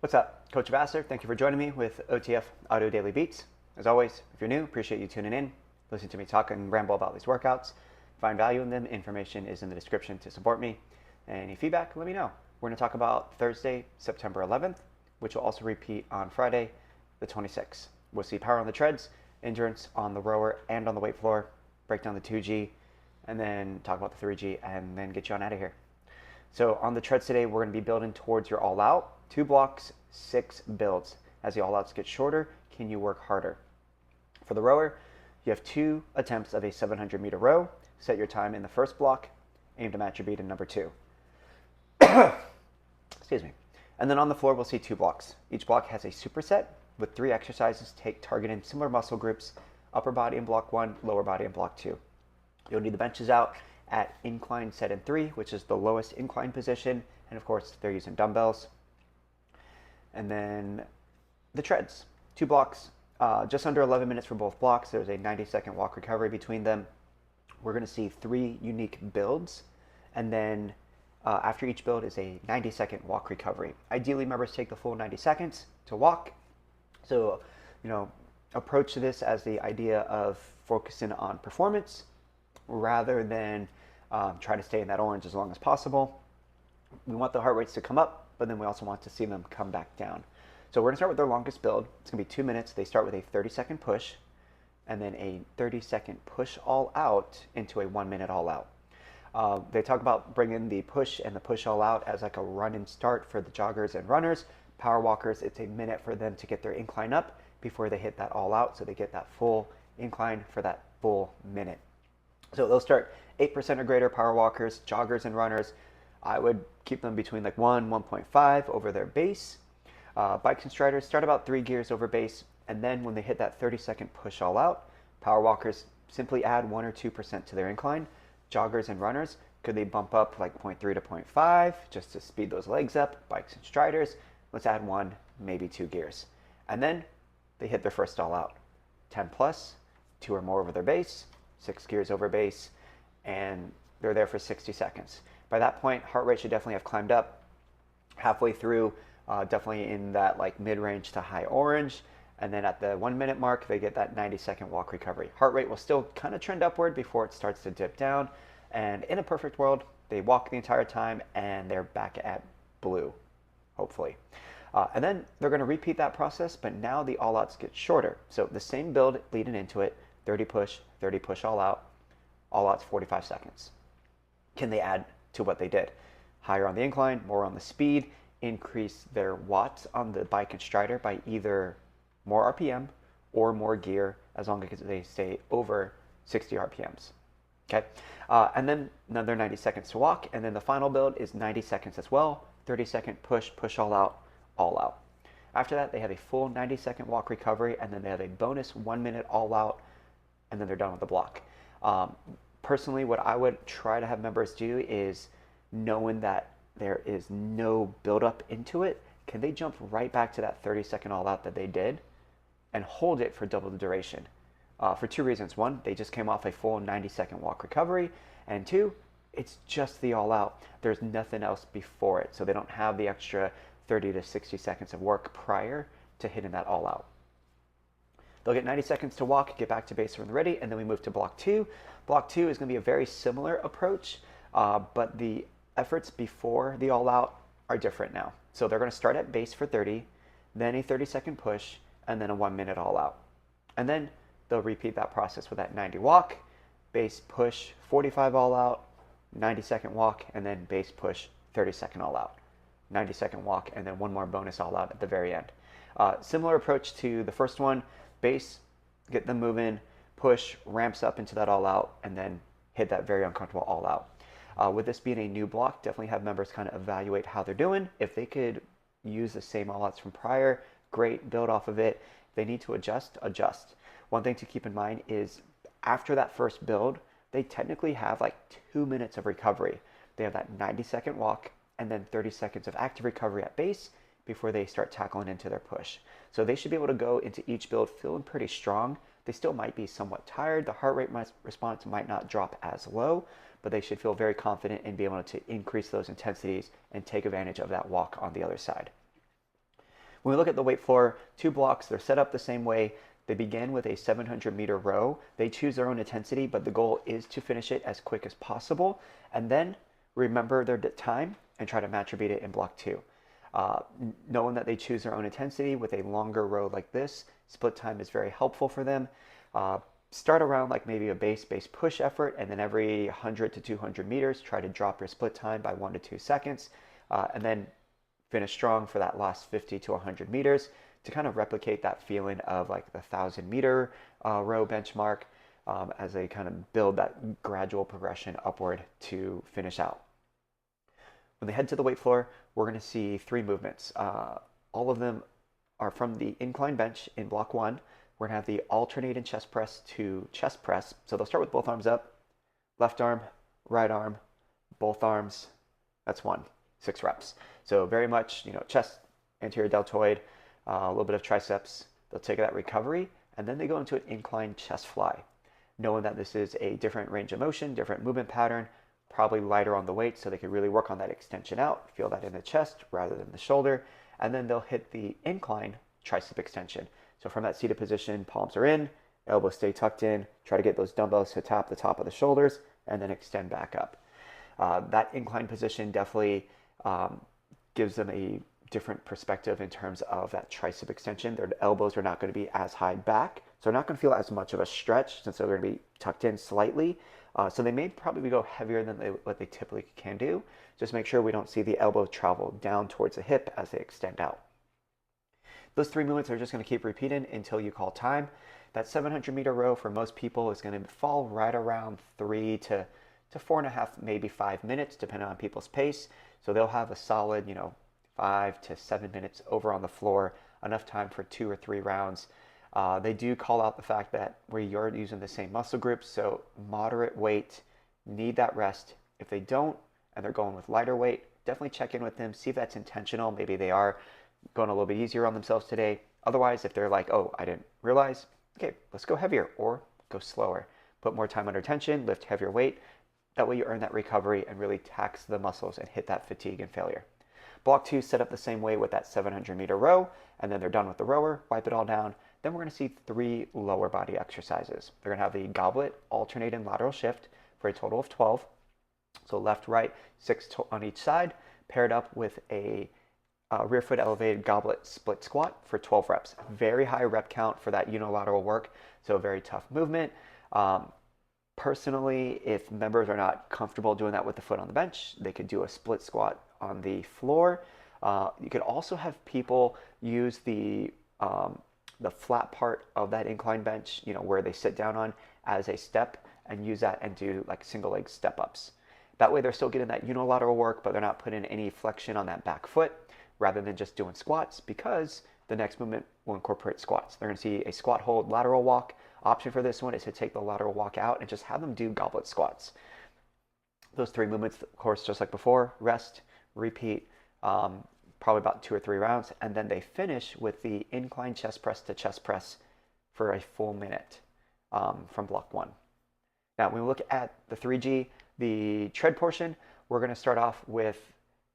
What's up? Coach Vassar, thank you for joining me with OTF Audio Daily Beats. As always, if you're new, appreciate you tuning in. Listen to me talk and ramble about these workouts. Find value in them. Information is in the description to support me. Any feedback, let me know. We're going to talk about Thursday, September 11th, which will also repeat on Friday, the 26th. We'll see power on the treads, endurance on the rower and on the weight floor, break down the 2G, and then talk about the 3G, and then get you on out of here. So on the treads today, we're going to be building towards your all out. 2 blocks, 6 builds. As the all outs get shorter, can you work harder? For the rower, you have 2 attempts of a 700-meter row. Set your time in the first block. Aim to match your beat in number 2. Excuse me. And then on the floor, we'll see 2 blocks. Each block has a superset with 3 exercises targeting similar muscle groups, upper body in block 1, lower body in block 2. You'll need the benches out at incline set in 3, which is the lowest incline position. And of course, they're using dumbbells. And then the treads, 2 blocks, just under 11 minutes for both blocks. There's a 90-second walk recovery between them. We're going to see 3 unique builds. And then after each build is a 90-second walk recovery. Ideally, members take the full 90 seconds to walk. So, approach this as the idea of focusing on performance rather than try to stay in that orange as long as possible. We want the heart rates to come up, but then we also want to see them come back down. So we're going to start with their longest build. It's going to be 2 minutes. They start with a 30-second push and then a 30-second push all out into a 1-minute all out. They talk about bringing the push and the push all out as like a run and start for the joggers and runners. Power walkers, it's a minute for them to get their incline up before they hit that all out, so they get that full incline for that full minute. So they'll start 8% or greater power walkers, joggers, and runners. I would keep them between like 1.5 over their base. Bikes and striders start about 3 gears over base, and then when they hit that 30-second push all out, power walkers simply add 1 or 2% to their incline. Joggers and runners, could they bump up like 0.3 to 0.5 just to speed those legs up? Bikes and striders, let's add 1, maybe 2 gears. And then they hit their first all out. 10 plus, 2 or more over their base, 6 gears over base, and they're there for 60 seconds. By that point, heart rate should definitely have climbed up halfway through, definitely in that like mid-range to high orange. And then at the 1-minute mark, they get that 90-second walk recovery. Heart rate will still kind of trend upward before it starts to dip down. And in a perfect world, they walk the entire time and they're back at blue, hopefully. And then they're going to repeat that process, but now the all-outs get shorter. So the same build leading into it, 30 push all outs 45 seconds. Can they add to what they did? Higher on the incline, more on the speed, increase their watts on the bike and strider by either more RPM or more gear, as long as they stay over 60 RPMs. Okay, and then another 90 seconds to walk, and then the final build is 90 seconds as well, 30-second push all out, all out. After that, they have a full 90-second walk recovery, and then they have a bonus 1-minute all out, and then they're done with the block. Personally, what I would try to have members do is, knowing that there is no build-up into it, can they jump right back to that 30-second all-out that they did and hold it for double the duration? For 2 reasons. 1, they just came off a full 90-second walk recovery, and 2, it's just the all-out. There's nothing else before it, so they don't have the extra 30 to 60 seconds of work prior to hitting that all-out. They'll get 90 seconds to walk, get back to base when they're ready, and then we move to block 2. Block 2 is going to be a very similar approach, but the efforts before the all-out are different now. So they're going to start at base for 30, then a 30-second push, and then a 1-minute all-out. And then they'll repeat that process with that 90 walk, base push, 45 all-out, 90-second walk, and then base push, 30-second all-out. 90-second walk, and then 1 more bonus all-out at the very end. Similar approach to the first one. Base, get them moving, push, ramps up into that all-out, and then hit that very uncomfortable all-out. With this being a new block, definitely have members kind of evaluate how they're doing. If they could use the same all-outs from prior, great, build off of it. If they need to adjust, adjust. One thing to keep in mind is after that first build, they technically have like 2 minutes of recovery. They have that 90-second walk and then 30 seconds of active recovery at base before they start tackling into their push. So they should be able to go into each build feeling pretty strong. They still might be somewhat tired. The heart rate response might not drop as low, but they should feel very confident in being able to increase those intensities and take advantage of that walk on the other side. When we look at the weight floor, 2 blocks, they're set up the same way. They begin with a 700-meter row. They choose their own intensity, but the goal is to finish it as quick as possible. And then remember their time and try to match or beat it in block 2. Knowing that they choose their own intensity with a longer row like this, split time is very helpful for them. Start around like maybe a base push effort, and then every 100 to 200 meters, try to drop your split time by 1 to 2 seconds, and then finish strong for that last 50 to 100 meters to kind of replicate that feeling of like the 1,000-meter row benchmark as they kind of build that gradual progression upward to finish out. When they head to the weight floor, we're going to see 3 movements. All of them are from the incline bench in block 1. We're going to have the alternating chest press to chest press. So they'll start with both arms up, left arm, right arm, both arms. That's 1, 6 reps. So very much, chest, anterior deltoid, a little bit of triceps. They'll take that recovery, and then they go into an incline chest fly, knowing that this is a different range of motion, different movement pattern, probably lighter on the weight, so they can really work on that extension out, feel that in the chest rather than the shoulder, and then they'll hit the incline tricep extension. So from that seated position, palms are in, elbows stay tucked in, try to get those dumbbells to tap the top of the shoulders, and then extend back up. That incline position definitely gives them a different perspective in terms of that tricep extension. Their elbows are not going to be as high back, so they're not going to feel as much of a stretch since they're going to be tucked in slightly. So they may probably go heavier than what they typically can do. Just make sure we don't see the elbow travel down towards the hip as they extend out. Those 3 movements are just going to keep repeating until you call time. That 700-meter row for most people is going to fall right around 3 to 4.5, maybe 5 minutes, depending on people's pace. So they'll have a solid, 5 to 7 minutes over on the floor, enough time for 2 or 3 rounds. They do call out the fact that you're using the same muscle groups, so moderate weight, need that rest. If they don't, and they're going with lighter weight, definitely check in with them, see if that's intentional. Maybe they are going a little bit easier on themselves today. Otherwise, if they're like, oh, I didn't realize, okay, let's go heavier or go slower. Put more time under tension, lift heavier weight. That way you earn that recovery and really tax the muscles and hit that fatigue and failure. Block 2 set up the same way with that 700-meter row, and then they're done with the rower, wipe it all down. Then we're going to see 3 lower body exercises. They're going to have the goblet alternating lateral shift for a total of 12. So left, right, 6 on each side, paired up with a rear foot elevated goblet split squat for 12 reps. Very high rep count for that unilateral work, so very tough movement. Personally, if members are not comfortable doing that with the foot on the bench, they could do a split squat on the floor. You could also have people use the flat part of that incline bench, where they sit down on, as a step, and use that and do like single leg step ups. That way they're still getting that unilateral work, but they're not putting any flexion on that back foot rather than just doing squats, because the next movement will incorporate squats. They're going to see a squat hold lateral walk. Option for this one is to take the lateral walk out and just have them do goblet squats. Those 3 movements, of course, just like before, rest, repeat, probably about 2 or 3 rounds, and then they finish with the incline chest press to chest press for a full minute from block 1. Now, when we look at the 3G, the tread portion, we're going to start off with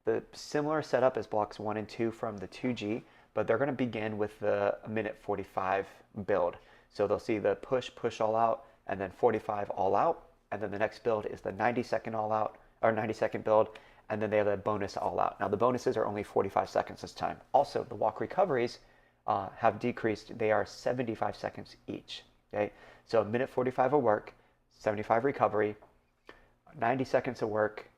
the similar setup as blocks 1 and 2 from the 2G, but they're going to begin with the minute 45 build. So they'll see the push all out, and then 45 all out, and then the next build is the 90-second all out, or 90-second build, and then they have a bonus all out. Now the bonuses are only 45 seconds this time. Also, the walk recoveries have decreased. They are 75 seconds each. Okay, so minute 45 of work, 75 recovery, 90 seconds of work,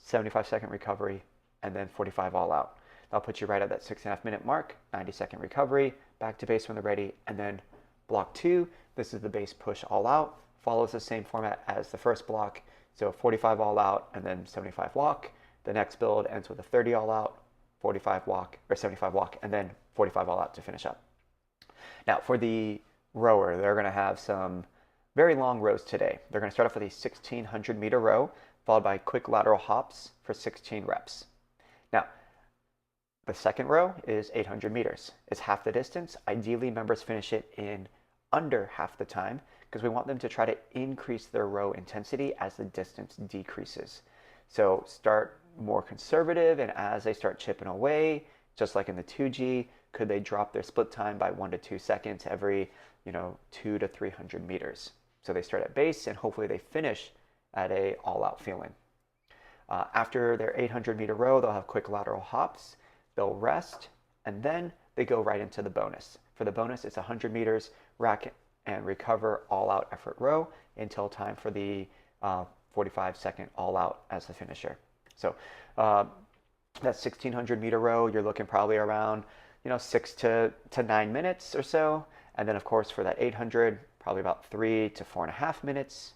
75-second recovery, and then 45 all out. That'll put you right at that 6.5 minute mark, 90-second recovery, back to base when they're ready, and then block 2, this is the base push all out, follows the same format as the first block, so 45 all out and then 75 walk. The next build ends with a 30 all out, 45 walk, or 75 walk, and then 45 all out to finish up. Now for the rower, they're going to have some very long rows today. They're going to start off with a 1,600-meter row, followed by quick lateral hops for 16 reps. Now, the second row is 800 meters. It's half the distance. Ideally, members finish it in under half the time because we want them to try to increase their row intensity as the distance decreases. So start more conservative, and as they start chipping away, just like in the 2G, could they drop their split time by 1 to 2 seconds every 2 to 300 meters? So they start at base and hopefully they finish at a all-out feeling. After their 800-meter row, they'll have quick lateral hops, they'll rest, and then they go right into the bonus. For the bonus, it's 100 meters, rack and recover all-out effort row until time for the 45-second all-out as the finisher. So that 1,600-meter row, you're looking probably around 6 to 9 minutes or so. And then, of course, for that 800, probably about 3 to 4.5 minutes.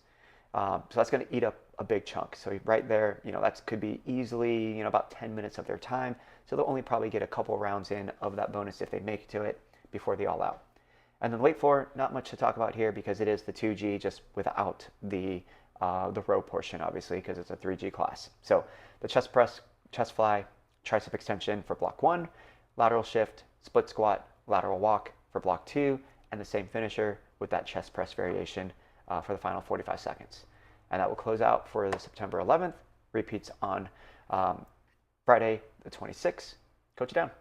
So that's going to eat up a big chunk. So right there, that could be easily, about 10 minutes of their time. So they'll only probably get a couple rounds in of that bonus if they make it to it before the all out. And then weight for, not much to talk about here because it is the 2G just without the row portion, obviously, because it's a 3G class. So the chest press, chest fly, tricep extension for block 1, lateral shift, split squat, lateral walk for block 2, and the same finisher with that chest press variation for the final 45 seconds. And that will close out for the September 11th. Repeats on Friday the 26th. Coach it down.